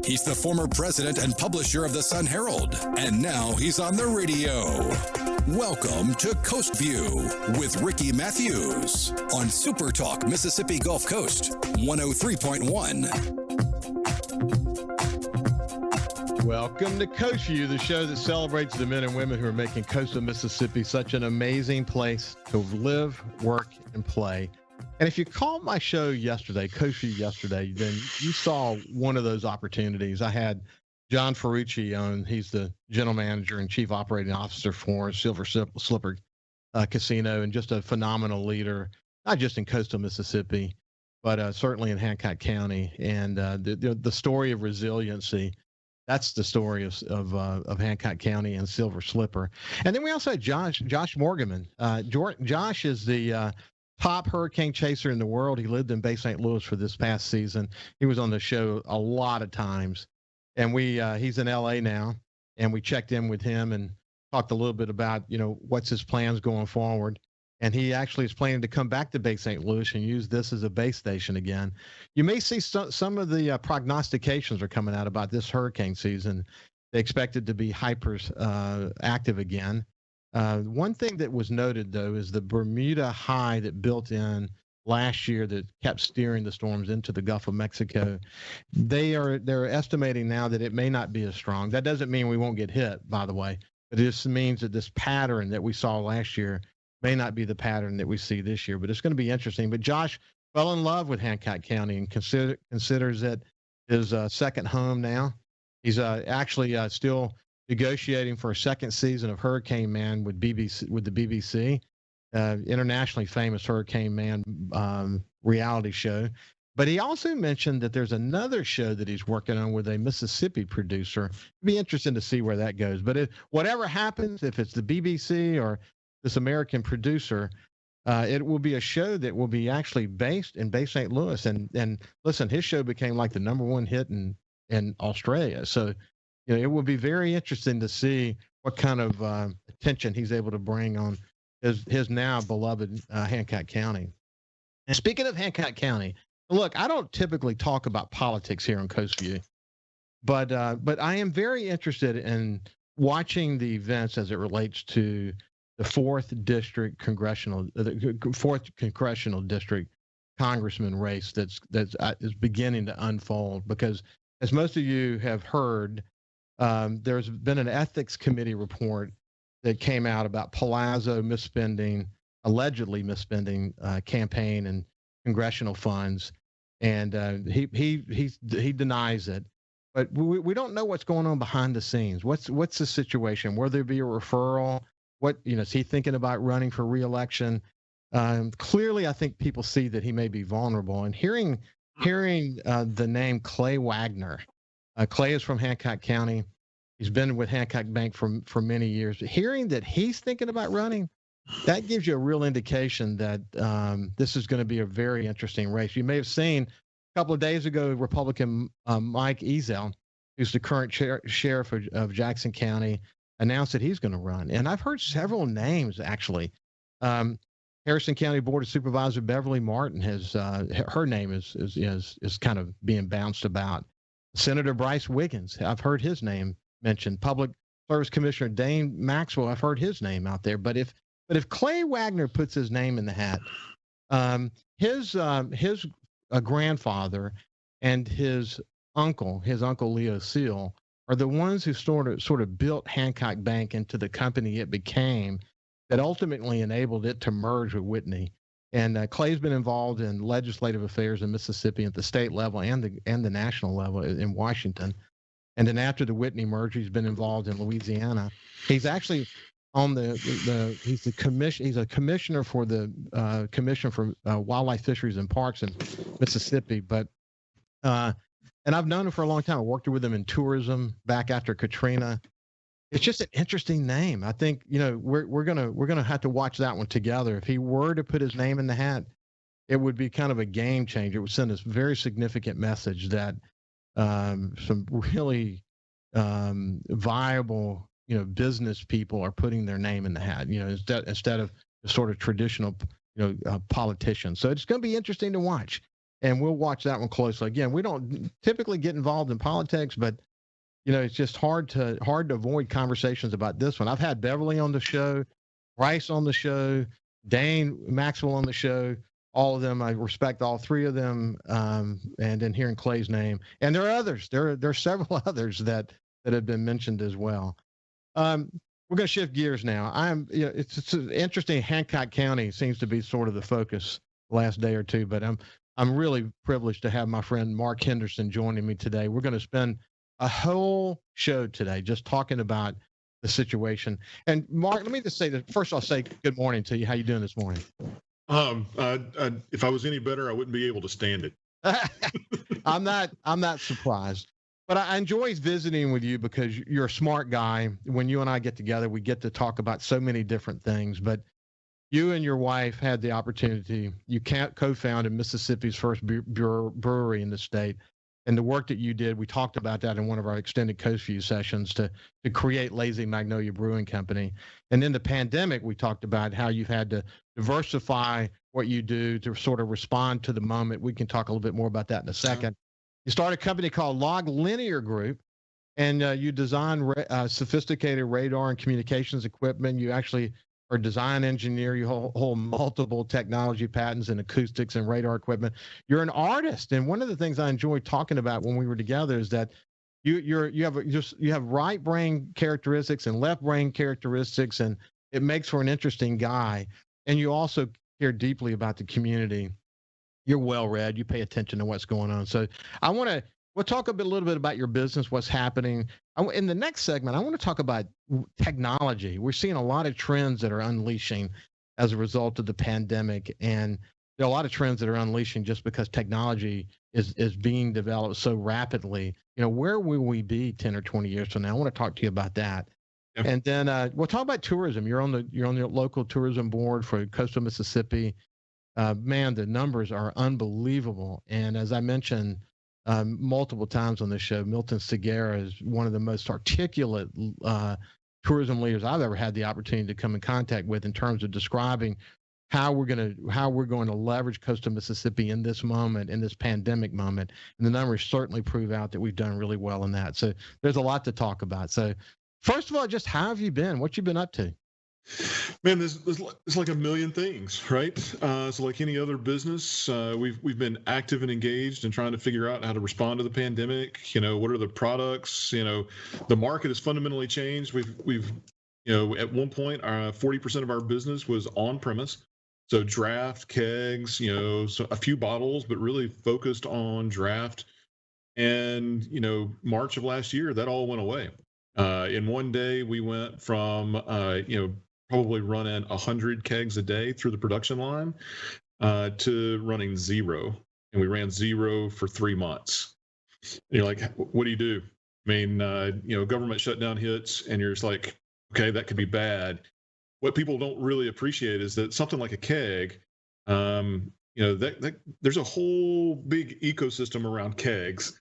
He's the former president and publisher of the Sun Herald, and now he's on the radio. Welcome to Coast View with Ricky Mathews on SuperTalk Mississippi Gulf Coast 103.1. Welcome to Coast View, the show that celebrates the men and women who are making coastal Mississippi such an amazing place to live, work, and play. And if you called my show yesterday, Coast View yesterday, then you saw one of those opportunities. I had John Ferrucci on. He's the general manager and chief operating officer for Silver Slipper Casino, and just a phenomenal leader, not just in coastal Mississippi, but certainly in Hancock County. And the story of resiliency, that's the story of Hancock County and Silver Slipper. And then we also had Josh Morganman. Josh is the top hurricane chaser in the world. He lived in Bay St. Louis for this past season. He was on the show a lot of times. And he's in LA now, and we checked in with him and talked a little bit about, what's his plans going forward. And he actually is planning to come back to Bay St. Louis and use this as a base station again. You may see some of the prognostications are coming out about this hurricane season. They expect it to be hyper active again. One thing that was noted, though, is the Bermuda high that built in last year that kept steering the storms into the Gulf of Mexico. They're estimating now that it may not be as strong. That doesn't mean we won't get hit, by the way, but it just means that this pattern that we saw last year may not be the pattern that we see this year. But it's going to be interesting. But Josh fell in love with Hancock County and considers it his second home now. He's actually still negotiating for a second season of Hurricane Man with the BBC, internationally famous Hurricane Man reality show. But he also mentioned that there's another show that he's working on with a Mississippi producer. It'd be interesting to see where that goes. But whatever happens, if it's the BBC or this American producer, it will be a show that will be actually based in Bay St. Louis. And listen, his show became like the number one hit in Australia. So it will be very interesting to see what kind of attention he's able to bring on his now beloved Hancock County. And speaking of Hancock County, look, I don't typically talk about politics here on Coast View, but I am very interested in watching the events as it relates to the fourth congressional district congressman race that's is beginning to unfold. Because as most of you have heard, there's been an ethics committee report that came out about Palazzo allegedly misspending campaign and congressional funds, and he denies it. But we don't know what's going on behind the scenes. What's the situation? Will there be a referral? Is he thinking about running for re-election? Clearly, I think people see that he may be vulnerable. And hearing the name Clay Wagner. Clay is from Hancock County. He's been with Hancock Bank for many years. Hearing that he's thinking about running, that gives you a real indication that this is going to be a very interesting race. You may have seen a couple of days ago, Republican Mike Ezell, who's the current sheriff of Jackson County, announced that he's going to run. And I've heard several names, actually. Harrison County Board of Supervisor Beverly Martin her name is kind of being bounced about. Senator Bryce Wiggins, I've heard his name mentioned. Public Service Commissioner Dane Maxwell, I've heard his name out there. But if Clay Wagner puts his name in the hat, his grandfather and his uncle Leo Seal, are the ones who sort of built Hancock Bank into the company it became, that ultimately enabled it to merge with Whitney. And Clay's been involved in legislative affairs in Mississippi at the state level and the national level in Washington. And then after the Whitney merger, he's been involved in Louisiana. He's actually on he's a commissioner for the Commission for Wildlife, Fisheries, and Parks in Mississippi. But and I've known him for a long time. I worked with him in tourism back after Katrina. It's just an interesting name. I think we're gonna have to watch that one together. If he were to put his name in the hat, it would be kind of a game changer. It would send us a very significant message that some really viable business people are putting their name in the hat. Instead of the sort of traditional politicians. So it's going to be interesting to watch. and we'll watch that one closely. Again, we don't typically get involved in politics, but it's just hard to avoid conversations about this one. I've had Beverly on the show, Bryce on the show, Dane Maxwell on the show. All of them, I respect all three of them. And then hearing Clay's name, and there are others. There are several others that have been mentioned as well. We're going to shift gears now. It's interesting. Hancock County seems to be sort of the focus the last day or two, but I'm really privileged to have my friend Mark Henderson joining me today. We're going to spend a whole show today just talking about the situation. And Mark, let me just say that first. I'll say good morning to you. How you doing this morning? If I was any better, I wouldn't be able to stand it. I'm not surprised. But I enjoy visiting with you because you're a smart guy. When you and I get together, we get to talk about so many different things. But you and your wife had the opportunity. You co-founded Mississippi's first brewery in the state. And the work that you did, we talked about that in one of our extended Coast View sessions to create Lazy Magnolia Brewing Company. And in the pandemic, we talked about how you've had to diversify what you do to sort of respond to the moment. We can talk a little bit more about that in a second. You started a company called Log Linear Group, and you design sophisticated radar and communications equipment. You actually are a design engineer. You hold multiple technology patents in acoustics and radar equipment. You're an artist, and one of the things I enjoyed talking about when we were together is that you have right brain characteristics and left brain characteristics, and it makes for an interesting guy. And you also care deeply about the community. You're well read. You pay attention to what's going on. So we'll talk a little bit about your business, what's happening. In the next segment, I want to talk about technology. We're seeing a lot of trends that are unleashing as a result of the pandemic. And there are a lot of trends that are unleashing just because technology is being developed so rapidly. Where will we be 10 or 20 years from now? I want to talk to you about that. Yep. And then we'll talk about tourism. You're on the local tourism board for coastal Mississippi. Man, the numbers are unbelievable. And as I mentioned multiple times on this show, Milton Segura is one of the most articulate tourism leaders I've ever had the opportunity to come in contact with in terms of describing how we're going to leverage coastal Mississippi in this moment, in this pandemic moment. And the numbers certainly prove out that we've done really well in that. So there's a lot to talk about. So first of all, just how have you been? What you been up to? Man, there's like a million things, right? So like any other business, we've been active and engaged in trying to figure out how to respond to the pandemic. What are the products? The market has fundamentally changed. We've at one point, 40% of our business was on premise. So draft, kegs, so a few bottles, but really focused on draft. And, March of last year, that all went away. In one day, we went from, probably running 100 kegs a day through the production line to running zero. And we ran zero for 3 months. And you're like, what do you do? I mean, government shutdown hits and you're just like, okay, that could be bad. What people don't really appreciate is that something like a keg, that there's a whole big ecosystem around kegs.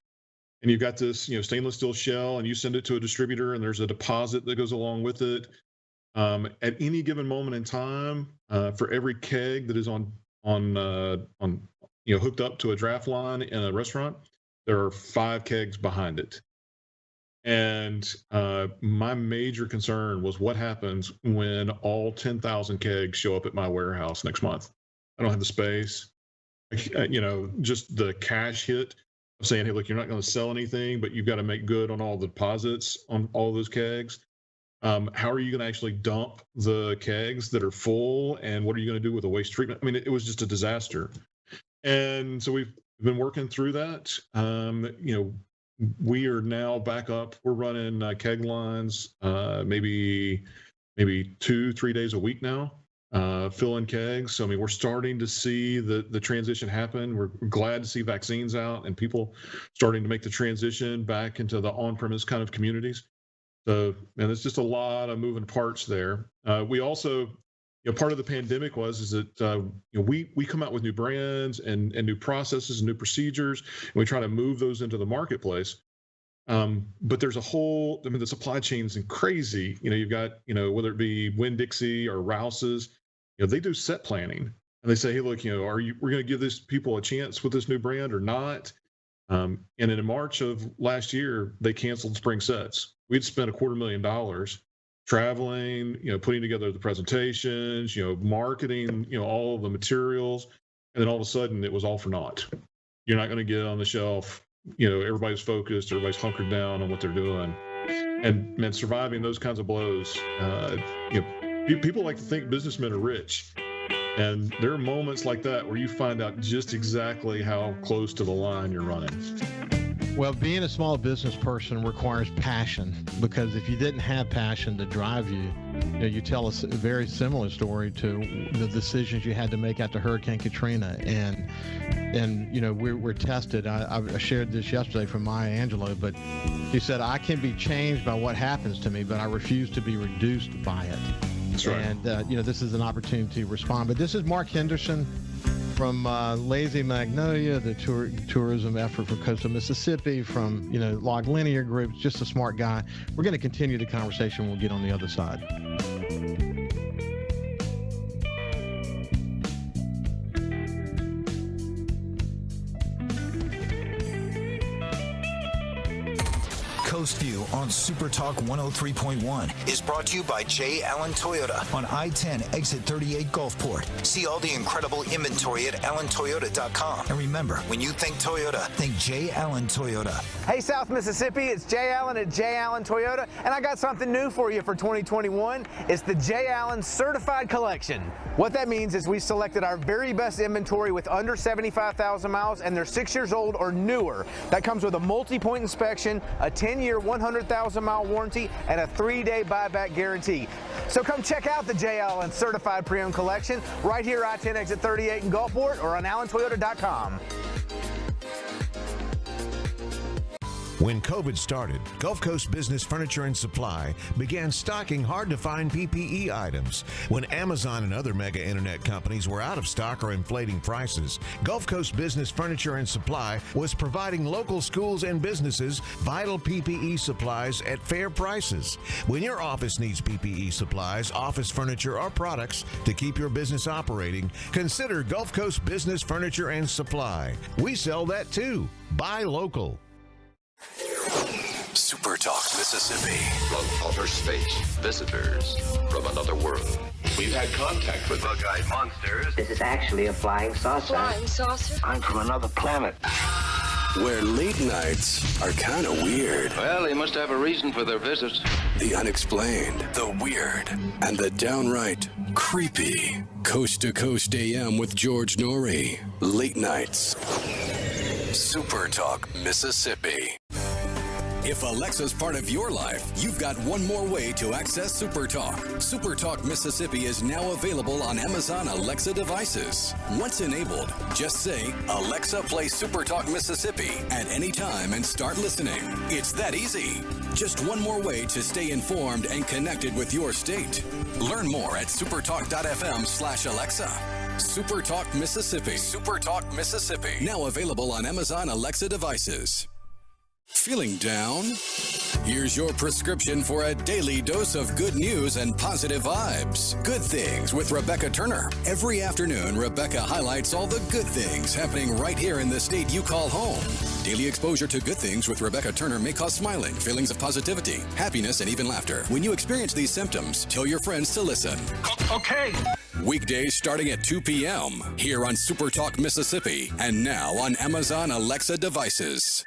And you've got this, stainless steel shell, and you send it to a distributor, and there's a deposit that goes along with it. At any given moment in time, for every keg that is on hooked up to a draft line in a restaurant, there are 5 kegs behind it. And my major concern was what happens when all 10,000 kegs show up at my warehouse next month. I don't have the space. Just the cash hit of saying, hey, look, you're not going to sell anything, but you've got to make good on all the deposits on all those kegs. How are you going to actually dump the kegs that are full? And what are you going to do with the waste treatment? I mean, it was just a disaster. And so we've been working through that. We are now back up. We're running keg lines maybe 2-3 days a week now, filling kegs. So, I mean, we're starting to see the transition happen. We're glad to see vaccines out and people starting to make the transition back into the on-premise kind of communities. So, man, there's just a lot of moving parts there. We also, part of the pandemic is that we come out with new brands and new processes and new procedures, and we try to move those into the marketplace. But there's the supply chain's crazy. You've got, whether it be Winn-Dixie or Rouse's, they do set planning. and they say, hey, look, we're going to give this people a chance with this new brand or not? And in March of last year, they canceled spring sets. We'd spent $250,000 traveling, putting together the presentations, marketing, all of the materials. And then all of a sudden it was all for naught. You're not going to get on the shelf. Everybody's focused, everybody's hunkered down on what they're doing. And man, surviving those kinds of blows, people like to think businessmen are rich. And there are moments like that where you find out just exactly how close to the line you're running. Well, being a small business person requires passion, because if you didn't have passion to drive you, you tell us a very similar story to the decisions you had to make after Hurricane Katrina. And we're tested. I shared this yesterday from Maya Angelou, but she said, I can be changed by what happens to me, but I refuse to be reduced by it. That's right. And, this is an opportunity to respond. But this is Mark Henderson from Lazy Magnolia, the tourism effort for coastal Mississippi, from, Log Linear Group, just a smart guy. We're going to continue the conversation. We'll get on the other side. Coast View on SuperTalk 103.1 is brought to you by J. Allen Toyota on I-10 exit 38 Gulfport. See all the incredible inventory at allentoyota.com. And remember, when you think Toyota, think J. Allen Toyota. Hey, South Mississippi, it's J. Allen at J. Allen Toyota, and I got something new for you for 2021. It's the J. Allen Certified Collection. What that means is we selected our very best inventory with under 75,000 miles, and they're 6 years old or newer. That comes with a multi-point inspection, a 10-year, 100,000-mile warranty, and a 3-day buyback guarantee. So come check out the J. Allen Certified Pre-Owned Collection right here, I-10 exit 38 in Gulfport, or on allentoyota.com. When COVID started, Gulf Coast Business Furniture and Supply began stocking hard-to-find PPE items. When Amazon and other mega internet companies were out of stock or inflating prices, Gulf Coast Business Furniture and Supply was providing local schools and businesses vital PPE supplies at fair prices. When your office needs PPE supplies, office furniture, or products to keep your business operating, consider Gulf Coast Business Furniture and Supply. We sell that too. Buy local. SuperTalk Mississippi. From outer space, visitors from another world. We've had contact with bug-eyed monsters. This is actually a flying saucer. Flying saucer? I'm from another planet. Where late nights are kind of weird. Well, they must have a reason for their visit. The unexplained, the weird, and the downright creepy. Coast to Coast AM with George Norrie. Late nights. SuperTalk Mississippi. If Alexa's part of your life, you've got one more way to access SuperTalk. SuperTalk Mississippi is now available on Amazon Alexa devices. Once enabled, just say, Alexa, play SuperTalk Mississippi at any time and start listening. It's that easy. Just one more way to stay informed and connected with your state. Learn more at supertalk.fm/Alexa. SuperTalk Mississippi. SuperTalk Mississippi. Now available on Amazon Alexa devices. Feeling down? Here's your prescription for a daily dose of good news and positive vibes. Good Things with Rebecca Turner. Every afternoon, Rebecca highlights all the good things happening right here in the state you call home. Daily exposure to Good Things with Rebecca Turner may cause smiling, feelings of positivity, happiness, and even laughter. When you experience these symptoms, tell your friends to listen. Okay. Weekdays starting at 2 p.m. here on SuperTalk Mississippi and now on Amazon Alexa devices.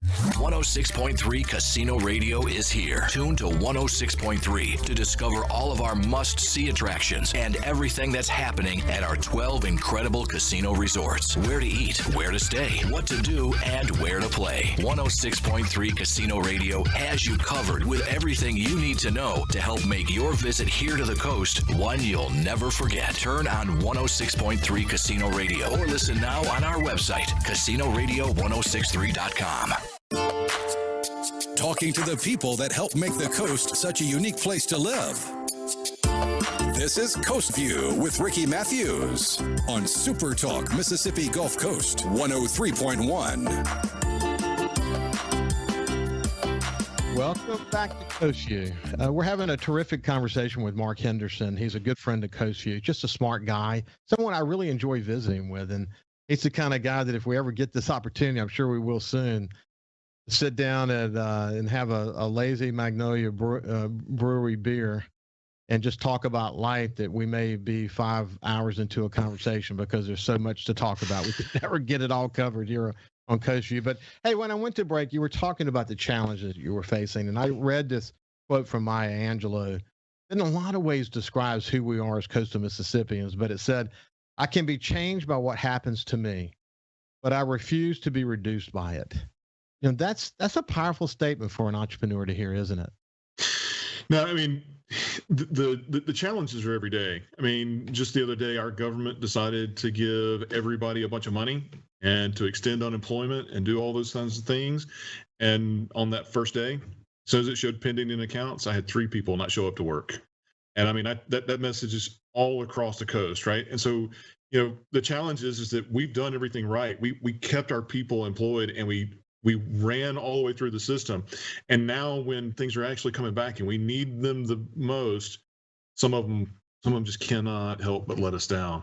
106.3 Casino Radio is here. Tune to 106.3 to discover all of our must-see attractions and everything that's happening at our 12 incredible casino resorts. Where to eat, where to stay, what to do, and where to play. 106.3 Casino Radio has you covered with everything you need to know to help make your visit here to the coast one you'll never forget. Turn on 106.3 Casino Radio or listen now on our website, casinoradio1063.com. Talking to the people that help make the coast such a unique place to live. This is Coast View with Ricky Mathews on SuperTalk Mississippi Gulf Coast 103.1. Welcome back to Coast View. We're having a terrific conversation with Mark Henderson. He's a good friend of Coast View, just a smart guy, someone I really enjoy visiting with. And he's the kind of guy that if we ever get this opportunity, I'm sure we will soon, sit down and have a Lazy Magnolia Brewery beer and just talk about life, that we may be 5 hours into a conversation because there's so much to talk about. We could never get it all covered here on Coast View. But hey, when I went to break, you were talking about the challenges you were facing, and I read this quote from Maya Angelou. In a lot of ways describes who we are as coastal Mississippians, but it said, "I can be changed by what happens to me, but I refuse to be reduced by it." You know, that's a powerful statement for an entrepreneur to hear, isn't it? No, I mean, the challenges are every day. I mean, just the other day, our government decided to give everybody a bunch of money and to extend unemployment and do all those kinds of things. And on that first day, as soon as it showed pending in accounts, I had 3 people not show up to work. And I mean, that message is all across the coast, right? And so, you know, the challenge is that we've done everything right. We kept our people employed, and we ran all the way through the system. And now when things are actually coming back and we need them the most, some of them just cannot help but let us down.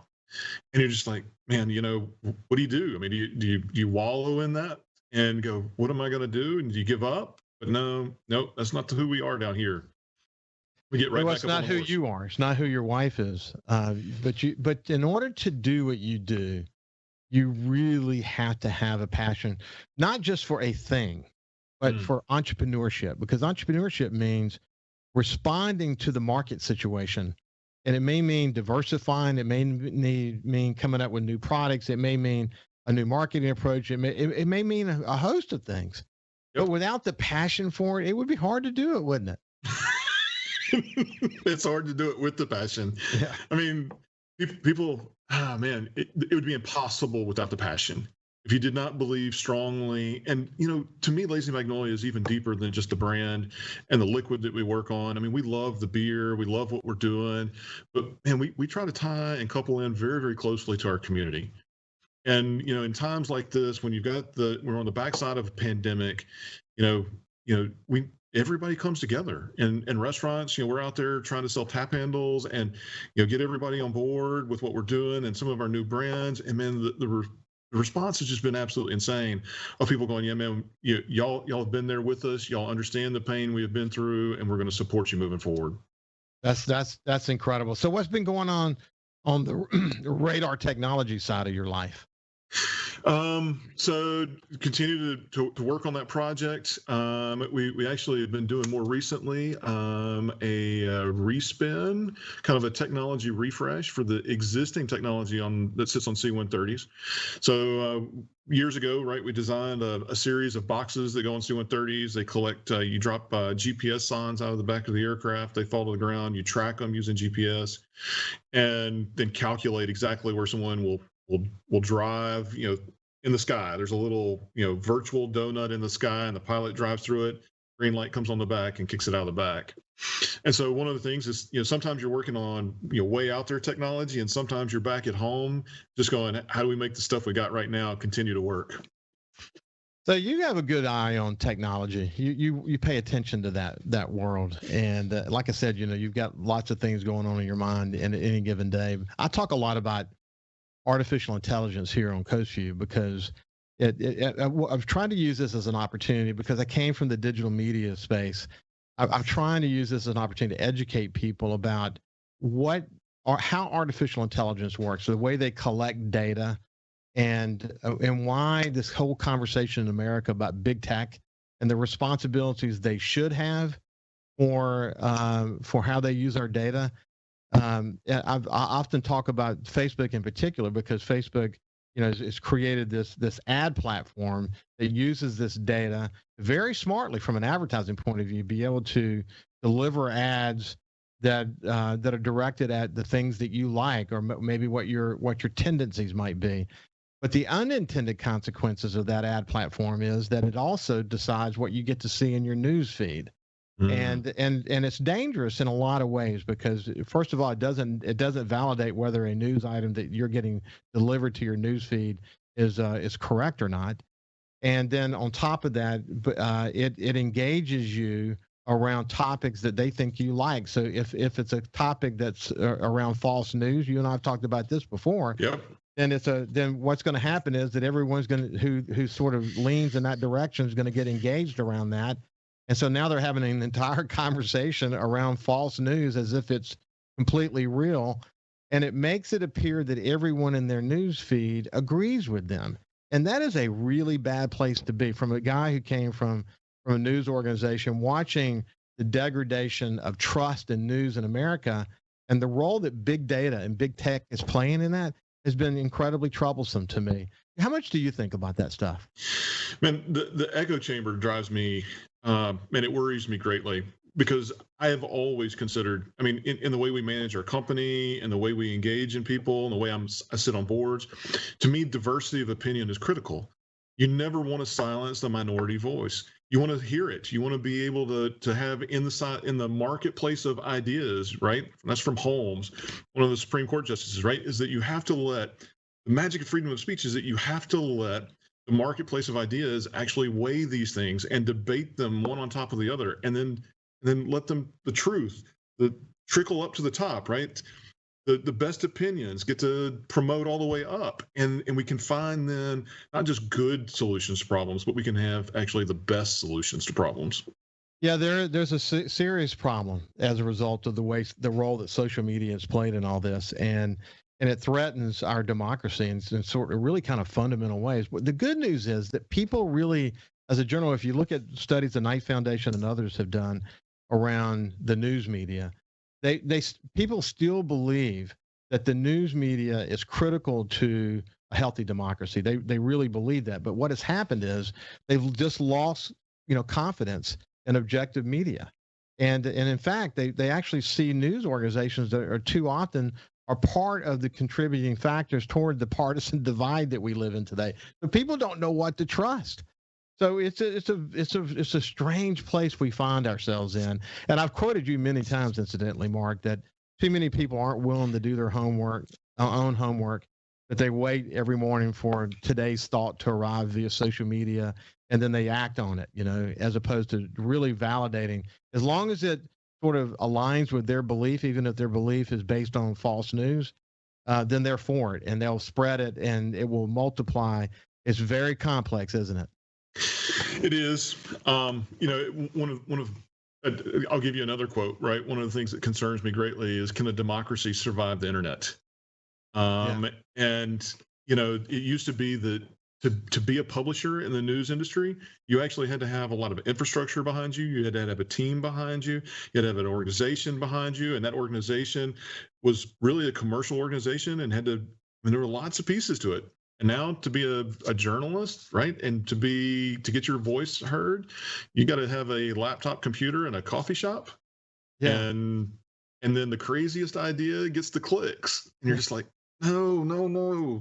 And you're just like, man, you know, what do you do? I mean, do you wallow in that and go, what am I going to do? And do you give up? But no, that's not who we are down here. We get right back up on the horse. It's not who you are. It's not who your wife is. But in order to do what you do, you really have to have a passion, not just for a thing, but for entrepreneurship, because entrepreneurship means responding to the market situation. And it may mean diversifying. It may mean coming up with new products. It may mean a new marketing approach. It may mean a host of things. Yep. But without the passion for it, it would be hard to do it, wouldn't it? It's hard to do it with the passion. Yeah. I mean, people, man, it would be impossible without the passion. If you did not believe strongly, and, you know, to me, Lazy Magnolia is even deeper than just the brand and the liquid that we work on. I mean, we love the beer. We love what we're doing. But, man, we try to tie and couple in very, very closely to our community. And, you know, in times like this, when we're on the backside of a pandemic, everybody comes together. And restaurants, you know, we're out there trying to sell tap handles and, you know, get everybody on board with what we're doing and some of our new brands. And man, the response has just been absolutely insane of people going, yeah, man, y'all have been there with us. Y'all understand the pain we have been through, and we're going to support you moving forward. That's incredible. So what's been going on the radar technology side of your life? So continue to work on that project. We actually have been doing more recently a respin, kind of a technology refresh for the existing technology that sits on C-130s. So years ago, right, we designed a series of boxes that go on C-130s. They collect, you drop GPS signs out of the back of the aircraft. They fall to the ground. You track them using GPS, and then calculate exactly where someone will drive, you know, in the sky. There's a little, you know, virtual donut in the sky, and the pilot drives through it. Green light comes on the back and kicks it out of the back. And so one of the things is, you know, sometimes you're working on, you know, way out there technology, and sometimes you're back at home just going, how do we make the stuff we got right now continue to work? So you have a good eye on technology. You pay attention to that world. And like I said, you know, you've got lots of things going on in your mind in any given day. I talk a lot about artificial intelligence here on Coast View because I've tried to use this as an opportunity because I came from the digital media space. I'm trying to use this as an opportunity to educate people about how artificial intelligence works, the way they collect data, and why this whole conversation in America about big tech and the responsibilities they should have for how they use our data. I often talk about Facebook in particular because Facebook, you know, has created this ad platform that uses this data very smartly from an advertising point of view, be able to deliver ads that are directed at the things that you like, or maybe what your tendencies might be. But the unintended consequences of that ad platform is that it also decides what you get to see in your news feed. And it's dangerous in a lot of ways because, first of all, it doesn't validate whether a news item that you're getting delivered to your news feed is correct or not. And then on top of that, it engages you around topics that they think you like. So if it's a topic that's around false news, you and I have talked about this before. Yep. Then what's going to happen is that everyone's going to who sort of leans in that direction is going to get engaged around that. And so now they're having an entire conversation around false news as if it's completely real. And it makes it appear that everyone in their news feed agrees with them. And that is a really bad place to be, from a guy who came from a news organization, watching the degradation of trust in news in America, and the role that big data and big tech is playing in that has been incredibly troublesome to me. How much do you think about that stuff? Man, the echo chamber drives me, and it worries me greatly, because I have always considered, I mean, in the way we manage our company and the way we engage in people and the way I sit on boards, to me, diversity of opinion is critical. You never want to silence the minority voice. You want to hear it. You want to be able to have in the marketplace of ideas, right? That's from Holmes, one of the Supreme Court justices, right? Is that you have to let the magic of freedom of speech is that you have to let the marketplace of ideas actually weigh these things and debate them one on top of the other, and then let the truth trickle up to the top, right? The best opinions get to promote all the way up, and we can find then not just good solutions to problems, but we can have actually the best solutions to problems. Yeah, there's a serious problem as a result of the role that social media has played in all this, and it threatens our democracy in sort of really kind of fundamental ways. But the good news is that people really, as a journal, if you look at studies the Knight Foundation and others have done around the news media, people still believe that the news media is critical to a healthy democracy. They really believe that. But what has happened is they've just lost, confidence in objective media. And in fact, they actually see news organizations that are too often are part of the contributing factors toward the partisan divide that we live in today. But people don't know what to trust. So it's a strange place we find ourselves in. And I've quoted you many times, incidentally, Mark, that too many people aren't willing to do their own homework, that they wait every morning for today's thought to arrive via social media, and then they act on it, as opposed to really validating. As long as it sort of aligns with their belief, even if their belief is based on false news, then they're for it, and they'll spread it, and it will multiply. It's very complex, isn't it? It is. I'll give you another quote, right? One of the things that concerns me greatly is, can a democracy survive the internet? And, it used to be that to be a publisher in the news industry, you actually had to have a lot of infrastructure behind you. You had to have a team behind you. You had to have an organization behind you. And that organization was really a commercial organization and there were lots of pieces to it. And now to be a journalist, right, and to get your voice heard, you got to have a laptop computer and a coffee shop. Yeah. And then the craziest idea gets the clicks, and you're just like, no,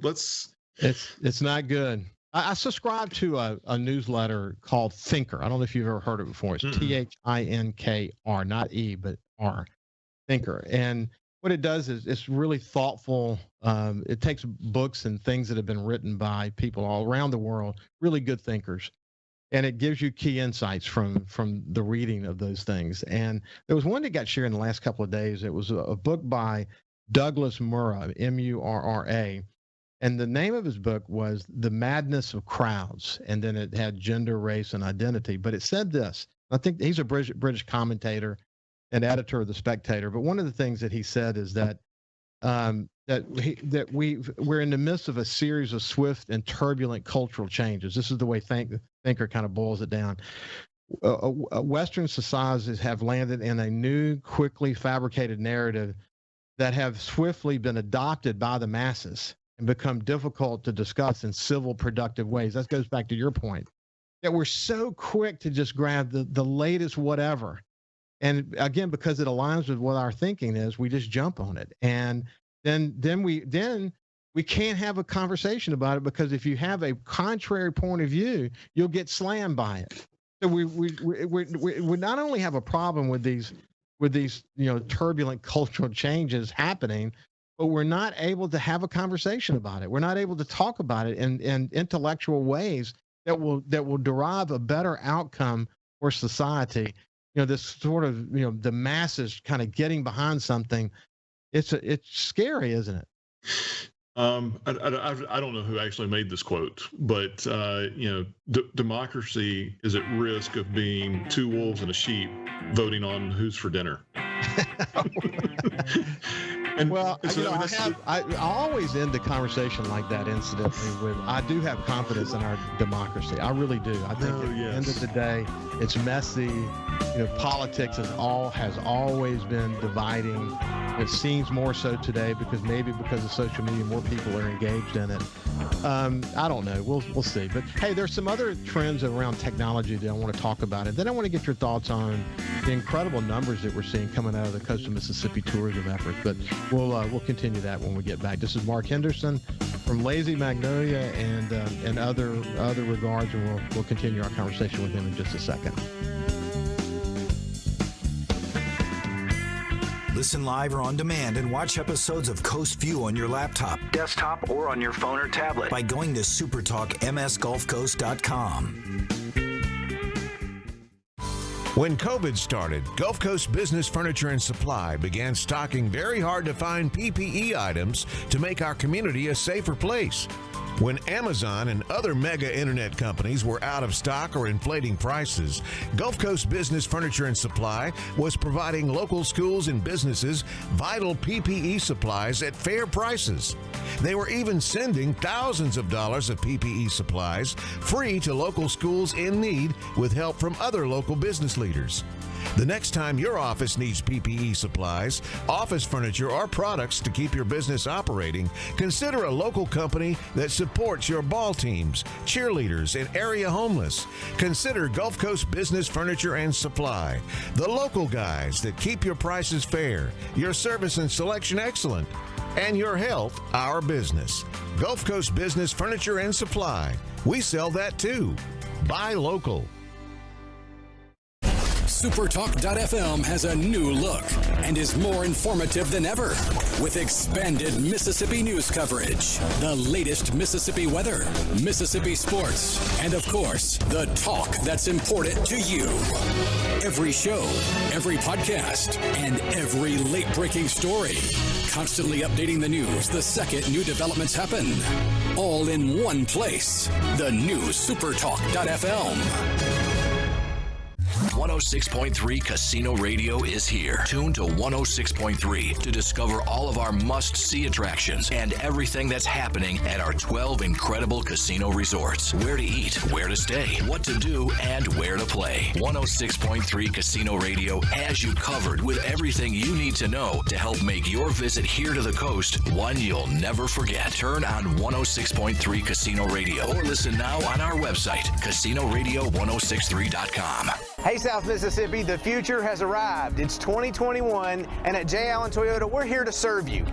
it's not good. I subscribe to a newsletter called Thinker. I don't know if you've ever heard it before. It's THINKR, not E, but R, Thinker. And what it does is it's really thoughtful. It takes books and things that have been written by people all around the world, really good thinkers, and it gives you key insights from the reading of those things. And there was one that got shared in the last couple of days. It was a book by Douglas Murrah, Murra, and the name of his book was The Madness of Crowds, and then it had gender, race, and identity. But it said this. I think he's a British commentator and editor of The Spectator. But one of the things that he said is that we're in the midst of a series of swift and turbulent cultural changes. This is the way Thinker kind of boils it down. Western societies have landed in a new, quickly fabricated narrative that have swiftly been adopted by the masses and become difficult to discuss in civil, productive ways. That goes back to your point, that we're so quick to just grab the latest whatever. And again, because it aligns with what our thinking is, we just jump on it. And then we can't have a conversation about it, because if you have a contrary point of view, you'll get slammed by it. So we not only have a problem with these turbulent cultural changes happening, but we're not able to have a conversation about it. We're not able to talk about it in intellectual ways that will derive a better outcome for society. This sort of, the masses kind of getting behind something. It's scary, isn't it? I don't know who actually made this quote, but democracy is at risk of being two wolves and a sheep voting on who's for dinner. And well, I always end the conversation like that, incidentally, with I do have confidence in our democracy. I really do. I think at the end of the day, it's messy. Politics has always been dividing. It seems more so today because of social media, more people are engaged in it. I don't know. We'll see. But hey, there's some other trends around technology that I want to talk about, and then I want to get your thoughts on the incredible numbers that we're seeing coming out of the Coastal Mississippi tourism efforts. But we'll continue that when we get back. This is Mark Henderson from Lazy Magnolia and other regards, and we'll continue our conversation with him in just a second. Listen live or on demand and watch episodes of Coast View on your laptop, desktop, or on your phone or tablet by going to SuperTalkMSGulfCoast.com. When COVID started, Gulf Coast Business Furniture and Supply began stocking very hard-to-find PPE items to make our community a safer place. When Amazon and other mega internet companies were out of stock or inflating prices, Gulf Coast Business Furniture and Supply was providing local schools and businesses vital PPE supplies at fair prices. They were even sending thousands of dollars of PPE supplies free to local schools in need with help from other local business leaders. The next time your office needs PPE supplies, office furniture, or products to keep your business operating, consider a local company that supports your ball teams, cheerleaders, and area homeless. Consider Gulf Coast Business Furniture and Supply, the local guys that keep your prices fair, your service and selection excellent, and your health our business. Gulf Coast Business Furniture and Supply. We sell that too. Buy local. SuperTalk.fm has a new look and is more informative than ever with expanded Mississippi news coverage, the latest Mississippi weather, Mississippi sports, and of course, the talk that's important to you. Every show, every podcast, and every late-breaking story. Constantly updating the news the second new developments happen. All in one place. The new SuperTalk.fm. 106.3 Casino Radio is here. Tune to 106.3 to discover all of our must-see attractions and everything that's happening at our 12 incredible casino resorts. Where to eat, where to stay, what to do, and where to play. 106.3 Casino Radio has you covered with everything you need to know to help make your visit here to the coast one you'll never forget. Turn on 106.3 Casino Radio or listen now on our website, CasinoRadio1063.com. Hey, South Mississippi, the future has arrived. It's 2021, and at J. Allen Toyota, we're here to serve you.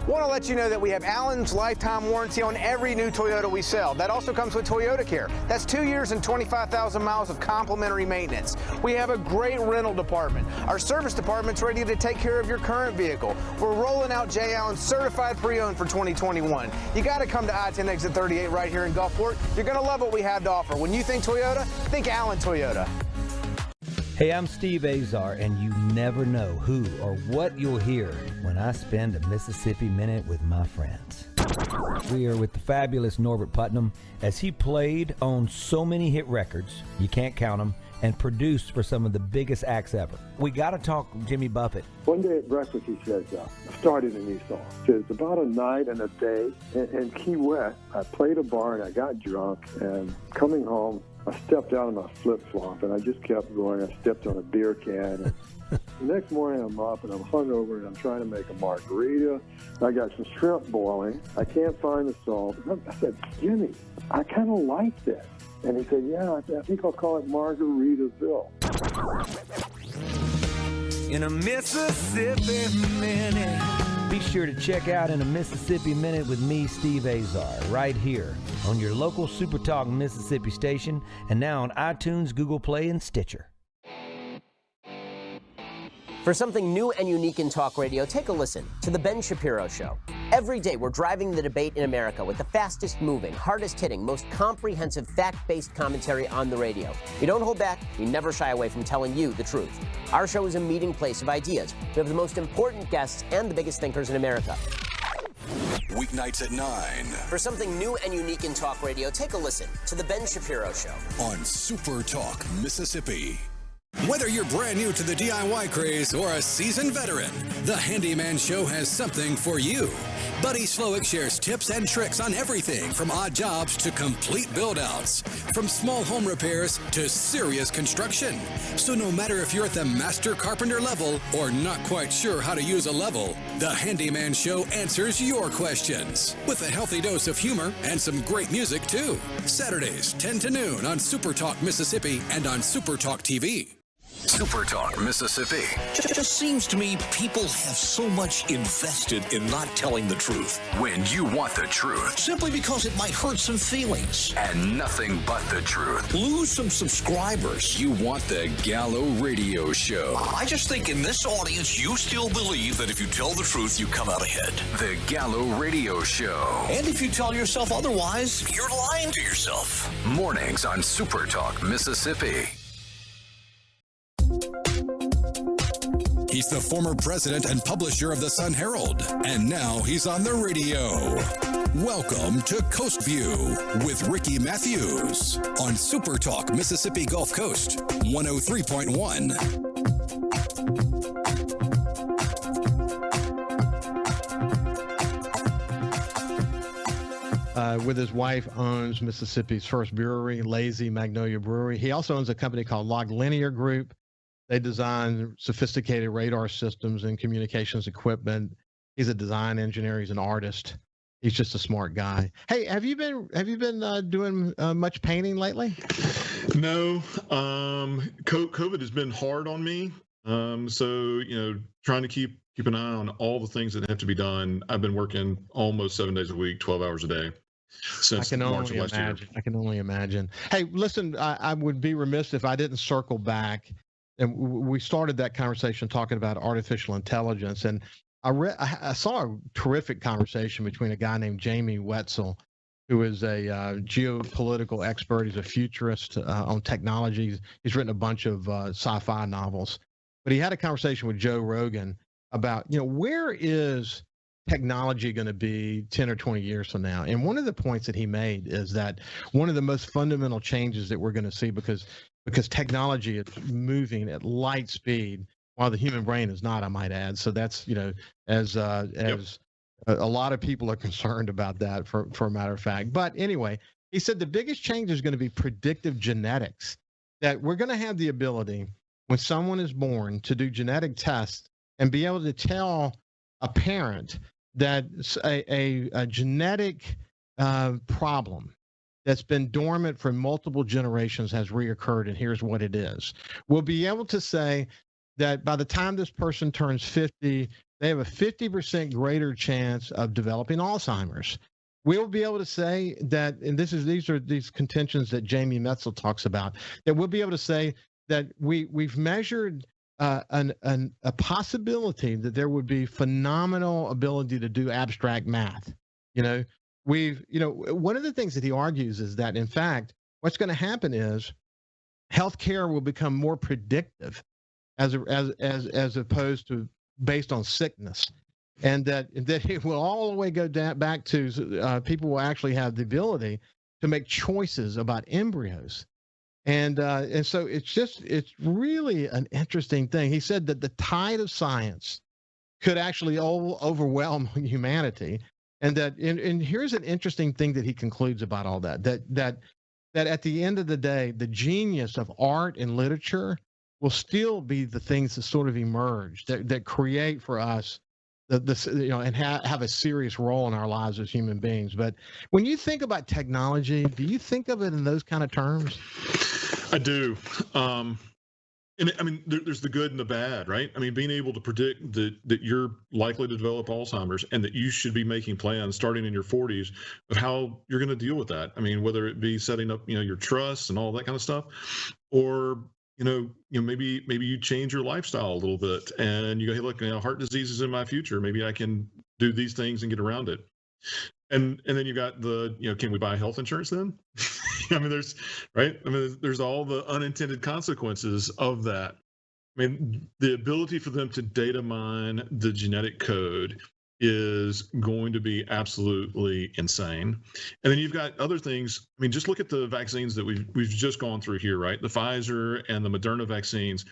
Want to let you know that we have Allen's lifetime warranty on every new Toyota we sell. That also comes with Toyota Care. That's 2 years and 25,000 miles of complimentary maintenance. We have a great rental department. Our service department's ready to take care of your current vehicle. We're rolling out J. Allen certified pre-owned for 2021. You got to come to I-10 exit 38 right here in Gulfport. You're going to love what we have to offer. When you think Toyota, think Allen Toyota. Hey, I'm Steve Azar, and you never know who or what you'll hear when I spend a Mississippi Minute with my friends. We are with the fabulous Norbert Putnam as he played on so many hit records, you can't count them, and produced for some of the biggest acts ever. We got to talk Jimmy Buffett. One day at breakfast, he says, I started a new song. He says, about a night and a day in Key West, I played a bar and I got drunk, and coming home, I stepped out of my flip-flop, and I just kept going. I stepped on a beer can. And the next morning, I'm up, and I'm hungover, and I'm trying to make a margarita. I got some shrimp boiling. I can't find the salt. I said, Jimmy, I kind of like that. And he said, yeah, I think I'll call it Margaritaville. In a Mississippi Minute. Be sure to check out In a Mississippi Minute with me, Steve Azar, right here on your local SuperTalk Mississippi station and now on iTunes, Google Play, and Stitcher. For something new and unique in talk radio, take a listen to The Ben Shapiro Show. Every day, we're driving the debate in America with the fastest moving, hardest hitting, most comprehensive, fact-based commentary on the radio. We don't hold back. We never shy away from telling you the truth. Our show is a meeting place of ideas. We have the most important guests and the biggest thinkers in America. Weeknights at 9. For something new and unique in talk radio, take a listen to The Ben Shapiro Show on Super Talk, Mississippi. Whether you're brand new to the DIY craze or a seasoned veteran, the Handyman Show has something for you. Buddy Slowick shares tips and tricks on everything from odd jobs to complete build-outs, from small home repairs to serious construction. So no matter if you're at the master carpenter level or not quite sure how to use a level, the Handyman Show answers your questions with a healthy dose of humor and some great music too. Saturdays, 10 to noon on Super Talk Mississippi and on Super Talk TV. Super Talk Mississippi. It just seems to me people have so much invested in not telling the truth. When you want the truth. Simply because it might hurt some feelings. And nothing but the truth. Lose some subscribers. You want the Gallo Radio Show. I just think in this audience, you still believe that if you tell the truth, you come out ahead. The Gallo Radio Show. And if you tell yourself otherwise, you're lying to yourself. Mornings on Super Talk Mississippi. He's the former president and publisher of the Sun Herald, and now he's on the radio. Welcome to Coast View with Ricky Mathews on Super Talk Mississippi Gulf Coast 103.1. With his wife, owns Mississippi's first brewery, Lazy Magnolia Brewery. He also owns a company called Log Linear Group. They design sophisticated radar systems and communications equipment. He's a design engineer. He's an artist. He's just a smart guy. Hey, have you been doing much painting lately? No. COVID has been hard on me. So trying to keep an eye on all the things that have to be done. I've been working almost 7 days a week, 12 hours a day. Since March of last year. I can only imagine. Hey, listen, I would be remiss if I didn't circle back. And we started that conversation talking about artificial intelligence. And I saw a terrific conversation between a guy named Jamie Wetzel, who is a geopolitical expert. He's a futurist on technology. He's written a bunch of sci-fi novels. But he had a conversation with Joe Rogan about, where is technology going to be 10 or 20 years from now? And one of the points that he made is that one of the most fundamental changes that we're going to see, because technology is moving at light speed while the human brain is not, I might add. So that's, as a lot of people are concerned about that for a matter of fact. But anyway, he said the biggest change is going to be predictive genetics, that we're going to have the ability when someone is born to do genetic tests and be able to tell a parent that a genetic problem that's been dormant for multiple generations has reoccurred, and here's what it is. We'll be able to say that by the time this person turns 50, they have a 50% greater chance of developing Alzheimer's. We'll be able to say that, and these are these contentions that Jamie Wetzel talks about, that we'll be able to say that we've measured a possibility that there would be phenomenal ability to do abstract math. One of the things that he argues is that, in fact, what's going to happen is healthcare will become more predictive as opposed to based on sickness, and that it will all the way go back to people will actually have the ability to make choices about embryos. And so it's really an interesting thing. He said that the tide of science could actually overwhelm humanity. And and here's an interesting thing that he concludes about all that at the end of the day, the genius of art and literature will still be the things that sort of emerge that create for us and have a serious role in our lives as human beings. But when you think about technology, do you think of it in those kind of terms? I do. And I mean, there's the good and the bad, right? I mean, being able to predict that you're likely to develop Alzheimer's and that you should be making plans starting in your 40s of how you're going to deal with that. I mean, whether it be setting up, your trusts and all that kind of stuff, or, maybe you change your lifestyle a little bit, and you go, hey, look, heart disease is in my future. Maybe I can do these things and get around it. And then you got the, can we buy health insurance then? I mean, there's all the unintended consequences of that. I mean, the ability for them to data mine the genetic code is going to be absolutely insane. And then you've got other things. I mean, just look at the vaccines that we've just gone through here, right? The Pfizer and the Moderna vaccines.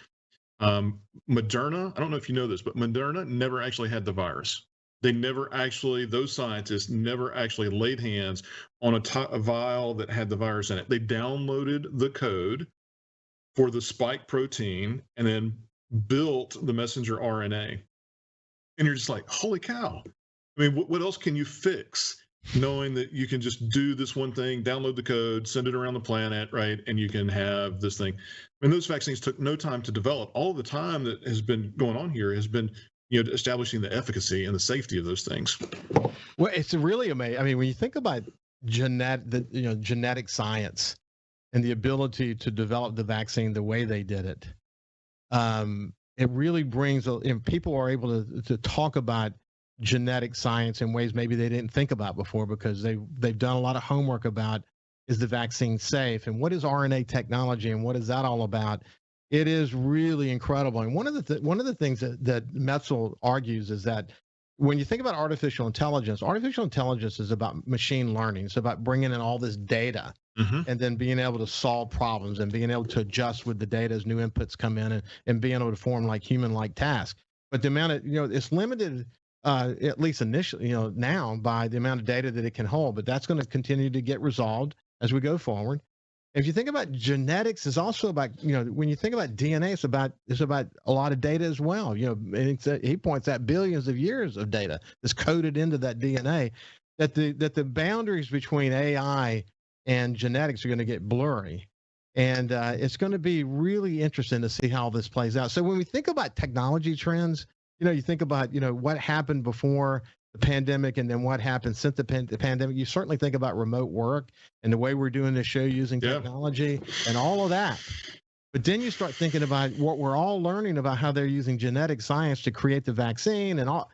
Moderna, I don't know if you know this, but Moderna never actually had the virus. Those scientists never actually laid hands on a vial that had the virus in it. They downloaded the code for the spike protein and then built the messenger RNA. And you're just like, holy cow. I mean, what else can you fix knowing that you can just do this one thing, download the code, send it around the planet, right? And you can have this thing. I mean, those vaccines took no time to develop. All the time that has been going on here has been, establishing the efficacy and the safety of those things. Well, it's really amazing. I mean, when you think about genetic science and the ability to develop the vaccine the way they did it, it really brings, people are able to talk about genetic science in ways maybe they didn't think about before, because they've done a lot of homework about, is the vaccine safe, and what is RNA technology, and what is that all about? It is really incredible. And one of the things that Metzel argues is that when you think about artificial intelligence is about machine learning. It's about bringing in all this data and then being able to solve problems and being able to adjust with the data as new inputs come in, and being able to form like human-like tasks. But the amount of, it's limited, at least initially, now, by the amount of data that it can hold. But that's going to continue to get resolved as we go forward. If you think about genetics, it's also about, when you think about DNA, it's about a lot of data as well. He points out billions of years of data that's coded into that DNA, that the boundaries between AI and genetics are going to get blurry. And it's going to be really interesting to see how this plays out. So when we think about technology trends, you think about, what happened before the pandemic and then what happened since the pandemic. You certainly think about remote work and the way we're doing this show using technology and all of that. But then you start thinking about what we're all learning about how they're using genetic science to create the vaccine and all.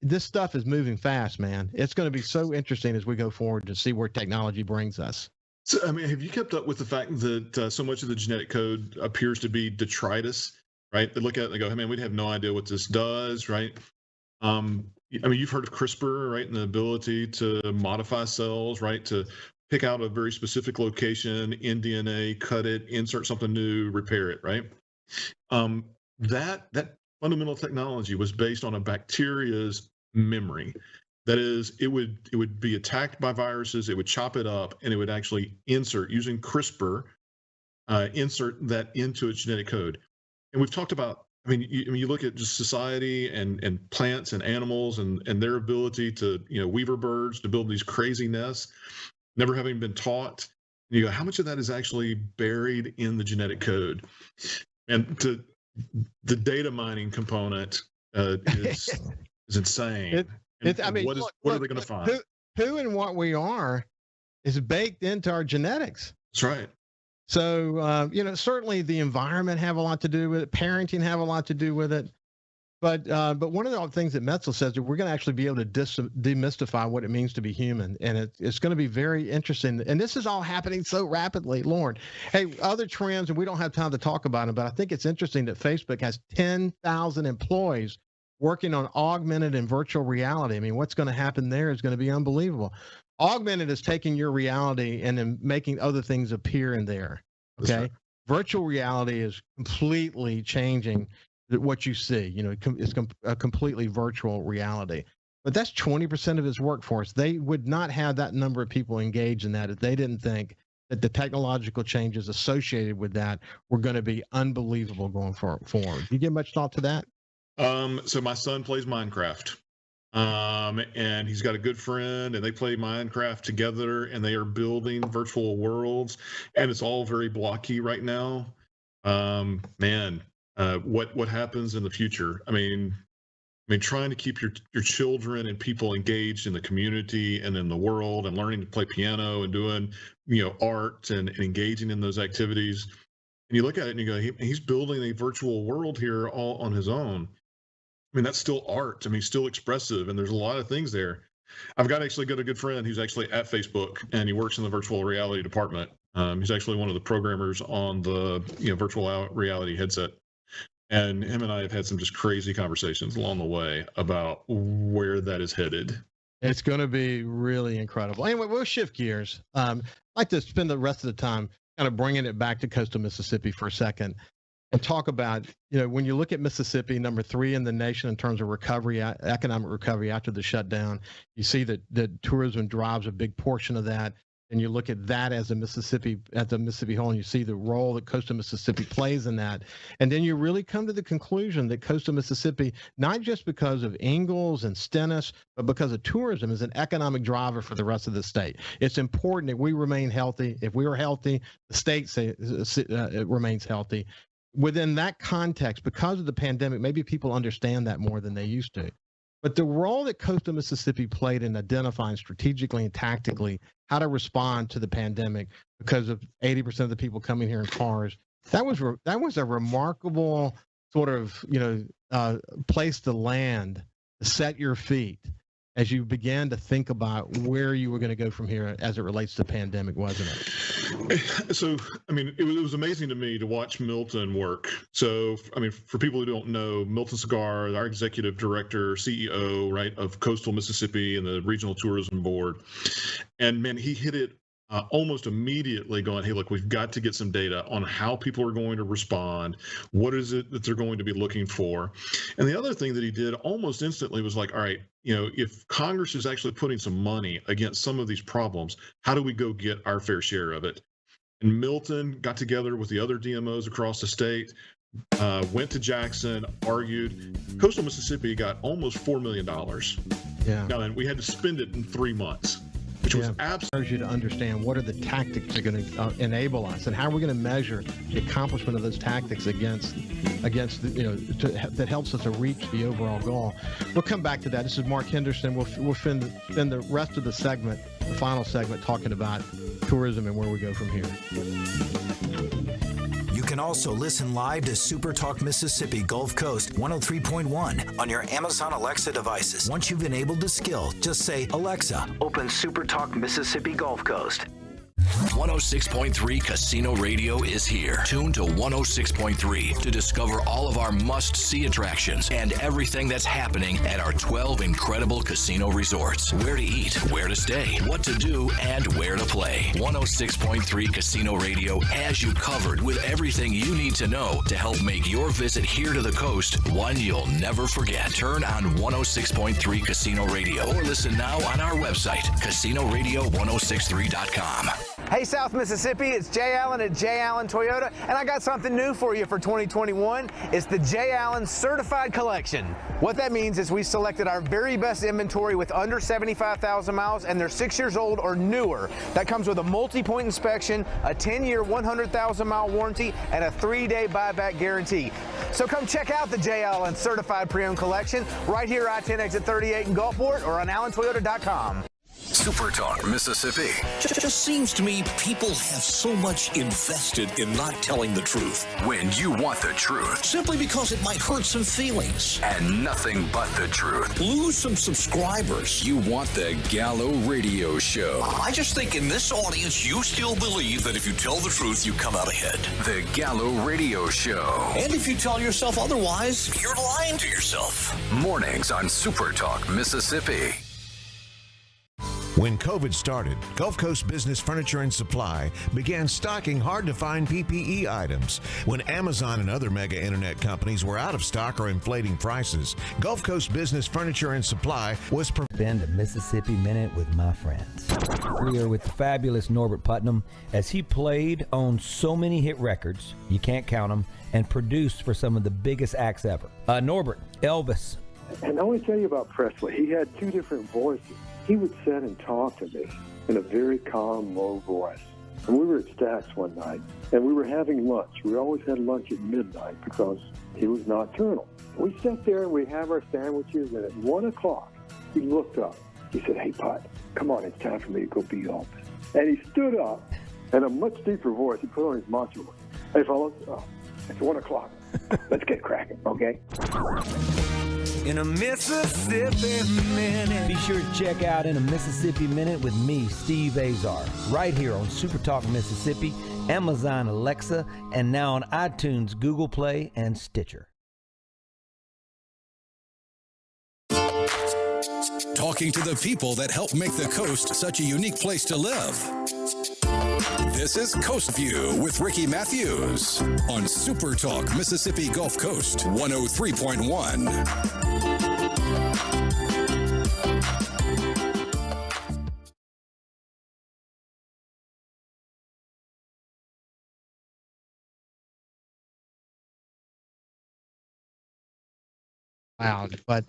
This stuff is moving fast, man. It's going to be so interesting as we go forward to see where technology brings us. So, I mean, have you kept up with the fact that so much of the genetic code appears to be detritus, right? They look at it and they go, hey, man, we'd have no idea what this does, right? I mean, you've heard of CRISPR, right? And the ability to modify cells, right? To pick out a very specific location in DNA, cut it, insert something new, repair it, right? That fundamental technology was based on a bacteria's memory. That is, it would be attacked by viruses, it would chop it up, and it would actually insert, using CRISPR, insert that into its genetic code. And we've talked about, you look at just society and plants and animals and their ability to, weaver birds to build these crazy nests, never having been taught. And you go, how much of that is actually buried in the genetic code? And the data mining component is insane. What are they going to find? Who and what we are is baked into our genetics. That's right. So, certainly the environment have a lot to do with it. Parenting have a lot to do with it. But one of the things that Metzel says, that we're going to actually be able to demystify what it means to be human. And it's going to be very interesting. And this is all happening so rapidly, Lauren. Hey, other trends, and we don't have time to talk about them, but I think it's interesting that Facebook has 10,000 employees working on augmented and virtual reality. I mean, what's going to happen there is going to be unbelievable. Augmented is taking your reality and then making other things appear in there. Okay. Right. Virtual reality is completely changing what you see. It's a completely virtual reality. But that's 20% of his workforce. They would not have that number of people engaged in that if they didn't think that the technological changes associated with that were going to be unbelievable going forward. Do you give much thought to that? So my son plays Minecraft. And he's got a good friend, and they play Minecraft together, and they are building virtual worlds, and it's all very blocky right now. What happens in the future? I mean, trying to keep your children and people engaged in the community and in the world, and learning to play piano and doing, art and engaging in those activities. And you look at it and you go, he's building a virtual world here all on his own. I mean, that's still art. I mean, still expressive, and there's a lot of things there. I've got a good friend who's actually at Facebook, and he works in the virtual reality department. He's actually one of the programmers on the virtual reality headset. And him and I have had some just crazy conversations along the way about where that is headed. It's going to be really incredible. Anyway, we'll shift gears. I'd like to spend the rest of the time kind of bringing it back to coastal Mississippi for a second and talk about, when you look at Mississippi, number 3 in the nation in terms of recovery, economic recovery after the shutdown, you see that tourism drives a big portion of that. And you look at that as the Mississippi whole, and you see the role that coastal Mississippi plays in that. And then you really come to the conclusion that coastal Mississippi, not just because of Ingalls and Stennis, but because of tourism, is an economic driver for the rest of the state. It's important that we remain healthy. If we are healthy, the state remains healthy. Within that context, because of the pandemic, maybe people understand that more than they used to. But the role that coastal Mississippi played in identifying strategically and tactically how to respond to the pandemic, because of 80% of the people coming here in cars, that was a remarkable sort of place to land, to set your feet as you began to think about where you were going to go from here as it relates to the pandemic, wasn't it? So, I mean, it was amazing to me to watch Milton work. So, I mean, for people who don't know, Milton Cigar, our executive director, CEO, right, of coastal Mississippi and the Regional Tourism Board. And man, he hit it almost immediately going, hey, look, we've got to get some data on how people are going to respond. What is it that they're going to be looking for? And the other thing that he did almost instantly was like, all right, if Congress is actually putting some money against some of these problems, how do we go get our fair share of it? And Milton got together with the other DMOs across the state, went to Jackson, argued. Coastal Mississippi got almost $4 million. Yeah. Now, and we had to spend it in 3 months. Which was absolutely you to understand what are the tactics that are going to enable us, and how are we going to measure the accomplishment of those tactics against that helps us to reach the overall goal. We'll come back to that. This is Mark Henderson. We'll spend the rest of the segment, the final segment, talking about tourism and where we go from here. You can also listen live to SuperTalk Mississippi Gulf Coast 103.1 on your Amazon Alexa devices. Once you've enabled the skill, just say, Alexa, open SuperTalk Mississippi Gulf Coast. 106.3 Casino Radio is here. Tune to 106.3 to discover all of our must-see attractions and everything that's happening at our 12 incredible casino resorts. Where to eat, where to stay, what to do, and where to play. 106.3 Casino Radio has you covered with everything you need to know to help make your visit here to the coast one you'll never forget. Turn on 106.3 Casino Radio or listen now on our website, CasinoRadio1063.com. Hey, South Mississippi, it's Jay Allen at Jay Allen Toyota, and I got something new for you for 2021. It's the Jay Allen Certified Collection. What that means is we selected our very best inventory with under 75,000 miles, and they're 6 years old or newer. That comes with a multi-point inspection, a 10-year, 100,000-mile warranty, and a 3-day buyback guarantee. So come check out the Jay Allen Certified Pre-Owned Collection right here, I-10 exit 38 in Gulfport, or on AllenToyota.com. SuperTalk Mississippi. Just seems to me people have so much invested in not telling the truth. When you want the truth. Simply because it might hurt some feelings. And nothing but the truth. Lose some subscribers. You want the Gallo Radio Show. I just think in this audience, you still believe that if you tell the truth, you come out ahead. The Gallo Radio Show. And if you tell yourself otherwise, you're lying to yourself. Mornings on SuperTalk Mississippi. When COVID started, Gulf Coast Business Furniture and Supply began stocking hard-to-find PPE items. When Amazon and other mega internet companies were out of stock or inflating prices, Gulf Coast Business Furniture and Supply was Spend a Mississippi Minute with my friends. We are with the fabulous Norbert Putnam, as he played on so many hit records, you can't count them, and produced for some of the biggest acts ever. Norbert, Elvis. And I want to tell you about Presley. He had two different voices. He would sit and talk to me in a very calm, low voice. And we were at Stack's one night, and we were having lunch. We always had lunch at midnight because he was nocturnal. We sat there and we have our sandwiches, and at 1 o'clock, he looked up. He said, "Hey, Put, come on, it's time for me to go beat Elvis." And he stood up, and a much deeper voice, he put on his macho voice. Hey, fellas, it's 1 o'clock. Let's get cracking, okay? In a Mississippi Minute. Be sure to check out In a Mississippi Minute with me, Steve Azar, right here on SuperTalk Mississippi, Amazon Alexa, and now on iTunes, Google Play, and Stitcher. Talking to the people that help make the coast such a unique place to live. This is Coast View with Ricky Mathews on SuperTalk Mississippi Gulf Coast 103.1. Loud, but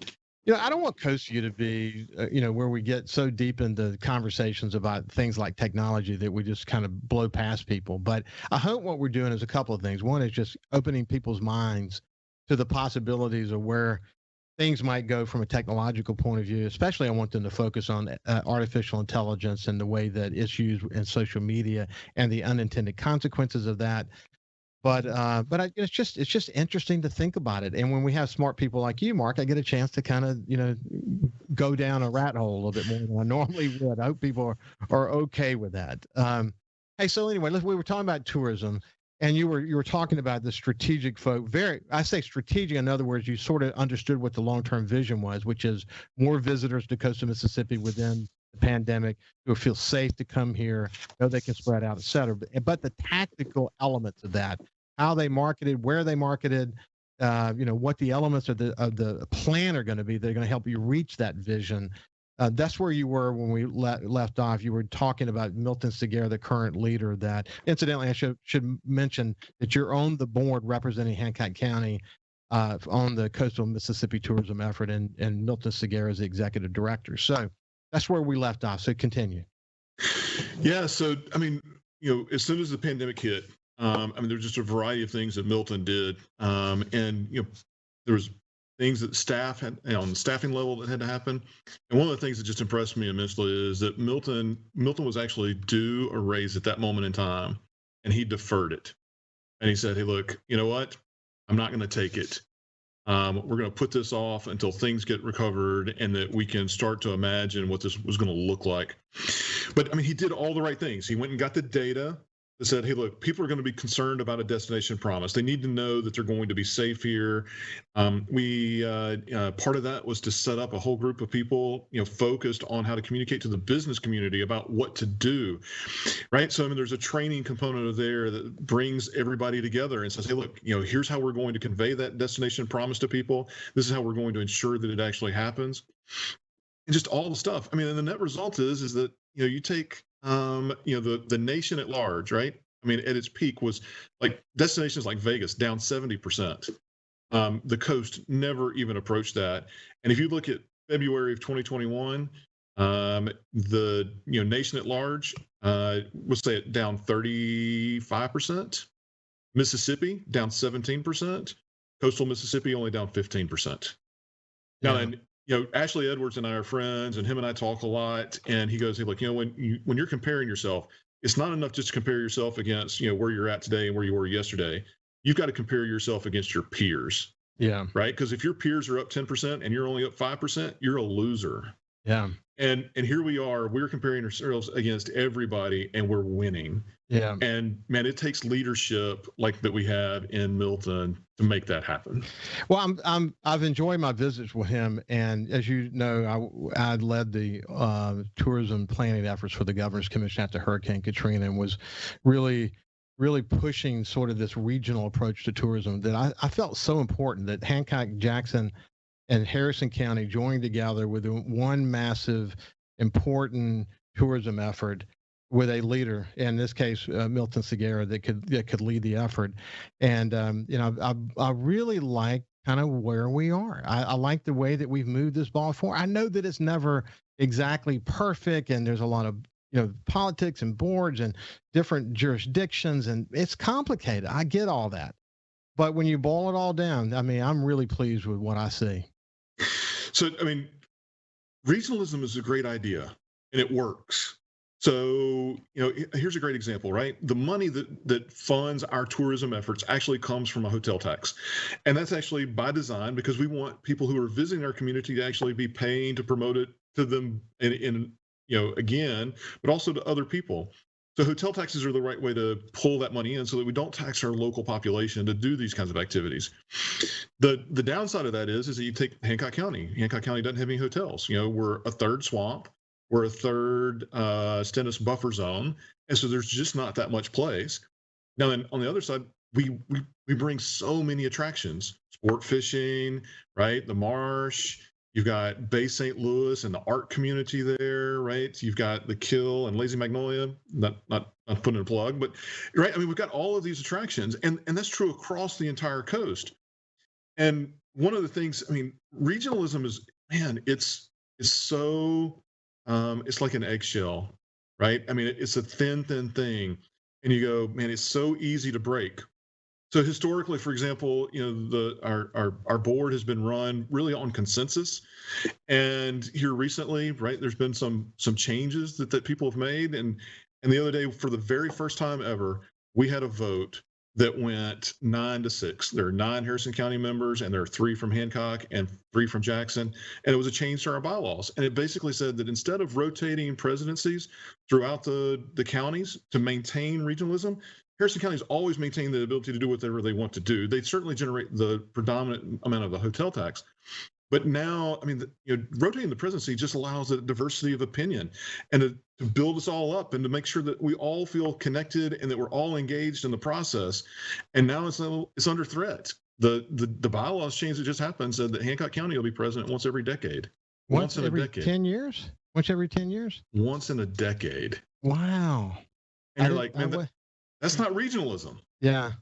I don't want Coast View to be, where we get so deep into conversations about things like technology that we just kind of blow past people. But I hope what we're doing is a couple of things. One is just opening people's minds to the possibilities of where things might go from a technological point of view. Especially, I want them to focus on artificial intelligence and the way that it's used in social media and the unintended consequences of that. But it's just interesting to think about it. And when we have smart people like you, Mark, I get a chance to kind of, go down a rat hole a little bit more than I normally would. I hope people are okay with that. Hey, so anyway, we were talking about tourism, and you were talking about the strategic folk. I say strategic. In other words, you sort of understood what the long-term vision was, which is more visitors to coastal Mississippi within the pandemic, who feel safe to come here, know they can spread out, et cetera. But the tactical elements of that, how they marketed, where they marketed, what the elements of the plan are going to be, they're going to help you reach that vision. That's where you were when we left off. You were talking about Milton Segura, the current leader. That, incidentally, I should mention that you're on the board representing Hancock County on the coastal Mississippi tourism effort, and Milton Segura is the executive director. So that's where we left off. So continue. Yeah. So, as soon as the pandemic hit, there's just a variety of things that Milton did. There was things that staff had on the staffing level that had to happen. And one of the things that just impressed me immensely is that Milton was actually due a raise at that moment in time, and he deferred it. And he said, hey, look, you know what? I'm not going to take it. We're going to put this off until things get recovered and that we can start to imagine what this was going to look like. But he did all the right things. He went and got the data that said, hey, look, people are going to be concerned about a destination promise. They need to know that they're going to be safe here. Part of that was to set up a whole group of people, focused on how to communicate to the business community about what to do, right? So, there's a training component of there that brings everybody together and says, hey, look, here's how we're going to convey that destination promise to people. This is how we're going to ensure that it actually happens. And just all the stuff. And the net result is that, you take the nation at large, right? At its peak was like destinations like Vegas down 70%. The coast never even approached that. And if you look at February of 2021, the nation at large was say down 35%. Mississippi down 17%. Coastal Mississippi only down 15%. Now, and Ashley Edwards and I are friends, and him and I talk a lot. And he goes, hey, look, when you're comparing yourself, it's not enough just to compare yourself against, where you're at today and where you were yesterday. You've got to compare yourself against your peers. Yeah. Right. Because if your peers are up 10% and you're only up 5%, you're a loser. Yeah. And here we are, we're comparing ourselves against everybody and we're winning. Yeah. And man, it takes leadership like that we have in Milton to make that happen. Well, I've enjoyed my visits with him. And as you know, I led the tourism planning efforts for the Governor's Commission after Hurricane Katrina, and was really pushing sort of this regional approach to tourism that I felt so important, that Hancock, Jackson, and Harrison County joined together with one massive, important tourism effort with a leader, in this case, Milton Segura, that could lead the effort. And I really like kind of where we are. I like the way that we've moved this ball forward. I know that it's never exactly perfect, and there's a lot of politics and boards and different jurisdictions, and it's complicated. I get all that. But when you boil it all down, I'm really pleased with what I see. So, regionalism is a great idea, and it works. So, here's a great example, right? The money that funds our tourism efforts actually comes from a hotel tax. And that's actually by design, because we want people who are visiting our community to actually be paying to promote it to them again, but also to other people. So hotel taxes are the right way to pull that money in so that we don't tax our local population to do these kinds of activities. The downside of that is that you take Hancock County. Hancock County doesn't have any hotels. We're a third swamp. We're a third Stennis buffer zone. And so there's just not that much place. Now, then on the other side, we bring so many attractions, sport fishing, right? The marsh. You've got Bay St. Louis and the art community there, right? You've got the Kill and Lazy Magnolia, not putting a plug, but right. I mean, we've got all of these attractions, and that's true across the entire coast. And one of the things, I mean, regionalism is, man, it's so, it's like an eggshell, right? I mean, it's a thin thing. And you go, man, it's so easy to break. So historically, for example, our board has been run really on consensus, and here recently, right, there's been some changes that people have made, and the other day, for the very first time ever, we had a vote that went 9-6. There are 9 Harrison County members, and there are 3 from Hancock and 3 from Jackson, and it was a change to our bylaws, and it basically said that instead of rotating presidencies throughout the counties to maintain regionalism, Harrison County has always maintained the ability to do whatever they want to do. They certainly generate the predominant amount of the hotel tax. But now, I mean, rotating the presidency just allows a diversity of opinion and to build us all up and to make sure that we all feel connected and that we're all engaged in the process. And now it's under threat. The bylaws change that just happened said that Hancock County will be president once every decade. Once in a decade. 10 years? Once every 10 years? Once in a decade. Wow. And you're like, man, that's not regionalism. Yeah.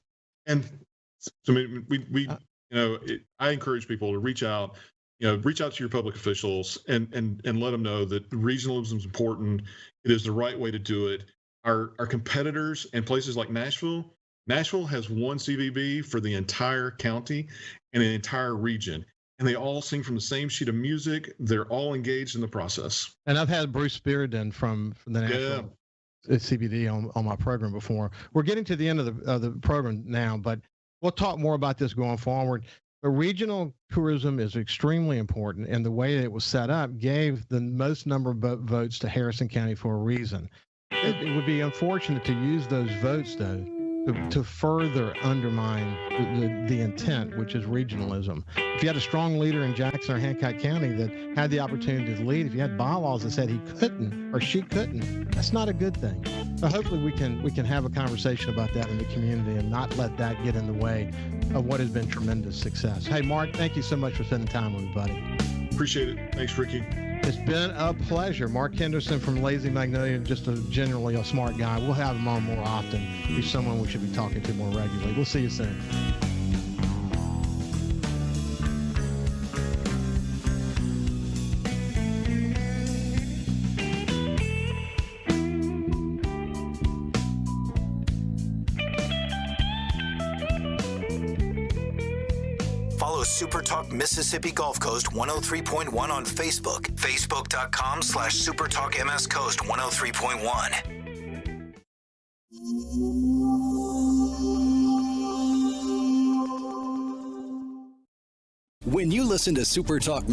And so I encourage people to reach out to your public officials and let them know that regionalism is important. It is the right way to do it. Our competitors and places like Nashville has one CVB for the entire county and an entire region. And they all sing from the same sheet of music. They're all engaged in the process. And I've had Bruce Spearden from the Nashville CBD on my program before. We're getting to the end of the program now, but we'll talk more about this going forward. But regional tourism is extremely important, and the way it was set up gave the most number of votes to Harrison County for a reason. It would be unfortunate to use those votes, though, to further undermine the intent, which is regionalism. If you had a strong leader in Jackson or Hancock County that had the opportunity to lead, if you had bylaws that said he couldn't or she couldn't, that's not a good thing. So hopefully we can have a conversation about that in the community and not let that get in the way of what has been tremendous success. Hey, Mark, thank you so much for spending time with me, buddy. Appreciate it. Thanks, Ricky. It's been a pleasure. Mark Henderson from Lazy Magnolia, just generally a smart guy. We'll have him on more often. He's someone we should be talking to more regularly. We'll see you soon. SuperTalk Mississippi Gulf Coast 103.1 on Facebook. Facebook.com/SuperTalk MS Coast 103.1. When you listen to SuperTalk